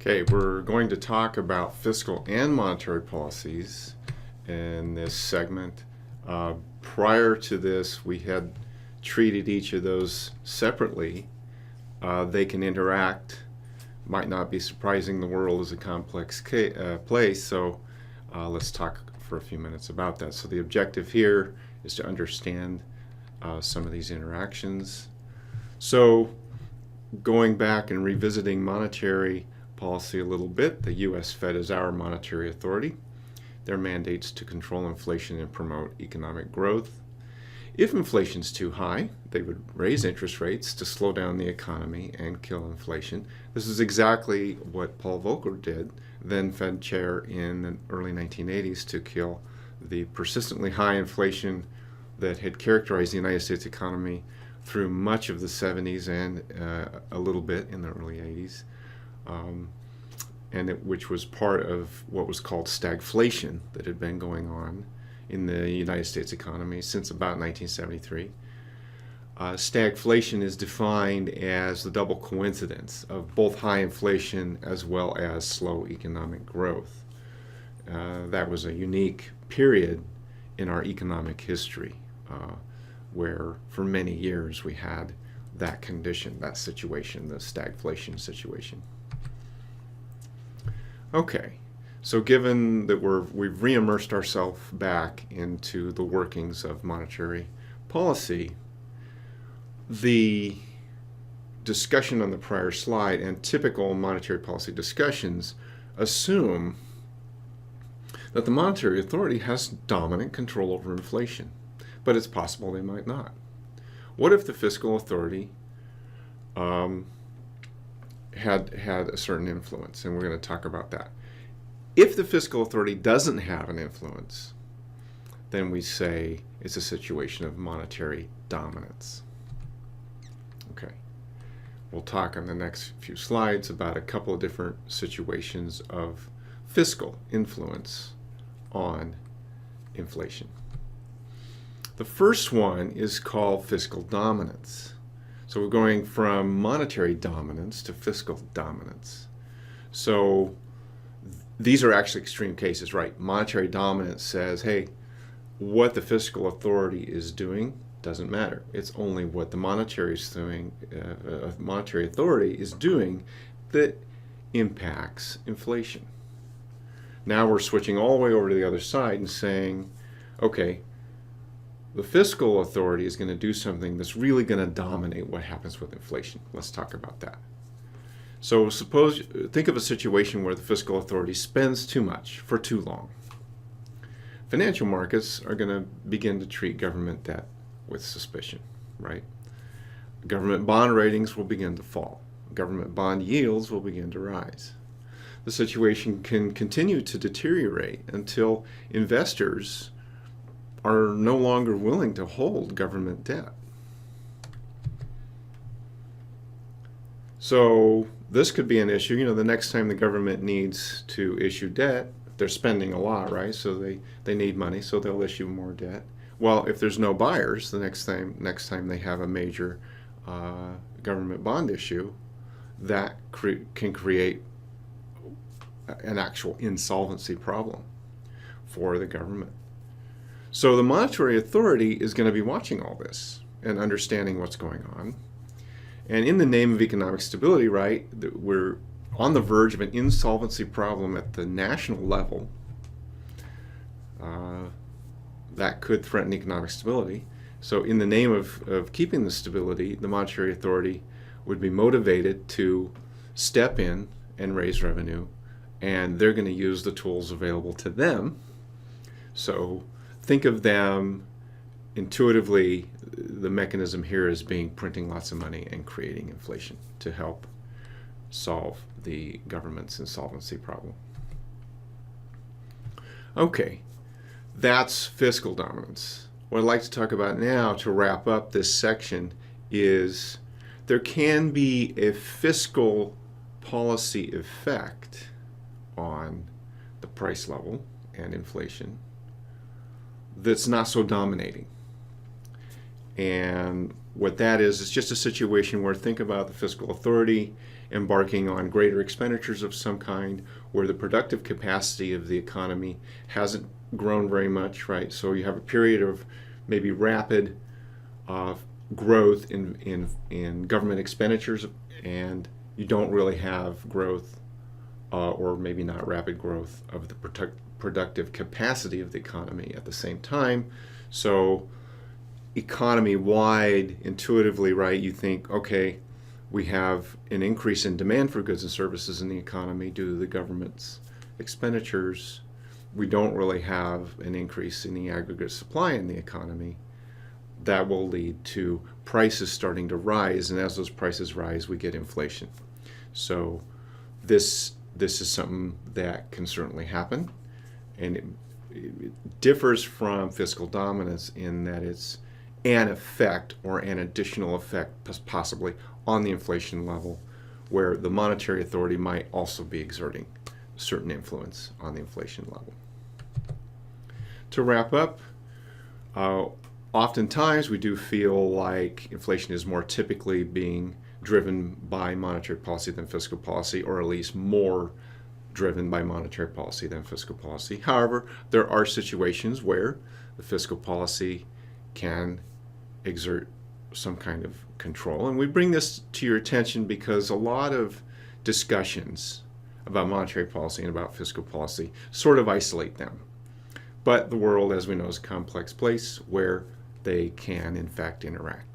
Okay, we're going to talk about fiscal and monetary policies in this segment. Prior to this, we had treated each of those separately. They can interact. Might not be surprising, the world is a complex place, so let's talk for a few minutes about that. So the objective here is to understand some of these interactions. So going back and revisiting monetary policy a little bit, the U.S. Fed is our monetary authority. Their mandate's to control inflation and promote economic growth. If inflation's too high, they would raise interest rates to slow down the economy and kill inflation. This is exactly what Paul Volcker did, then Fed chair in the early 1980s, to kill the persistently high inflation that had characterized the United States economy through much of the 70s and a little bit in the early 80s. Which was part of what was called stagflation that had been going on in the United States economy since about 1973. Stagflation is defined as the double coincidence of both high inflation as well as slow economic growth. That was a unique period in our economic history where for many years we had that condition, that situation, the stagflation situation. Okay, so given that we've re-immersed ourselves back into the workings of monetary policy, the discussion on the prior slide and typical monetary policy discussions assume that the monetary authority has dominant control over inflation, but it's possible they might not. What if the fiscal authority had a certain influence? And we're going to talk about that. If the fiscal authority doesn't have an influence, then we say it's a situation of monetary dominance. Okay. We'll talk on the next few slides about a couple of different situations of fiscal influence on inflation. The first one is called fiscal dominance. So we're going from monetary dominance to fiscal dominance. So these are actually extreme cases, right? Monetary dominance says, hey, what the fiscal authority is doing doesn't matter. It's only what the monetary authority is doing that impacts inflation. Now we're switching all the way over to the other side and saying, okay, the fiscal authority is going to do something that's really going to dominate what happens with inflation. Let's talk about that. So think of a situation where the fiscal authority spends too much for too long. Financial markets are going to begin to treat government debt with suspicion, right? Government bond ratings will begin to fall. Government bond yields will begin to rise. The situation can continue to deteriorate until investors are no longer willing to hold government debt. So this could be an issue. You know, the next time the government needs to issue debt, they're spending a lot, right? So they need money, so they'll issue more debt. Well, if there's no buyers, the next time they have a major government bond issue, that can create an actual insolvency problem for the government. So the monetary authority is going to be watching all this and understanding what's going on. And in the name of economic stability, right, we're on the verge of an insolvency problem at the national level that could threaten economic stability. So in the name of keeping the stability, the monetary authority would be motivated to step in and raise revenue, and they're going to use the tools available to them. So think of them intuitively, the mechanism here is printing lots of money and creating inflation to help solve the government's insolvency problem. Okay, that's fiscal dominance. What I'd like to talk about now to wrap up this section is there can be a fiscal policy effect on the price level and inflation that's not so dominating. And what that is, it's just a situation where think about the fiscal authority embarking on greater expenditures of some kind where the productive capacity of the economy hasn't grown very much, right? So you have a period of maybe rapid growth in government expenditures, and you don't really have growth, or maybe not rapid growth, of the productive capacity of the economy at the same time. So economy-wide, intuitively, right, you think, okay, we have an increase in demand for goods and services in the economy due to the government's expenditures. We don't really have an increase in the aggregate supply in the economy. That will lead to prices starting to rise, and as those prices rise, we get inflation. So this is something that can certainly happen, and it differs from fiscal dominance in that it's an effect or an additional effect possibly on the inflation level, where the monetary authority might also be exerting certain influence on the inflation level. To wrap up, oftentimes we do feel like inflation is more typically being driven by monetary policy than fiscal policy, or at least more driven by monetary policy than fiscal policy. However, there are situations where the fiscal policy can exert some kind of control. And we bring this to your attention because a lot of discussions about monetary policy and about fiscal policy sort of isolate them. But the world, as we know, is a complex place where they can, in fact, interact.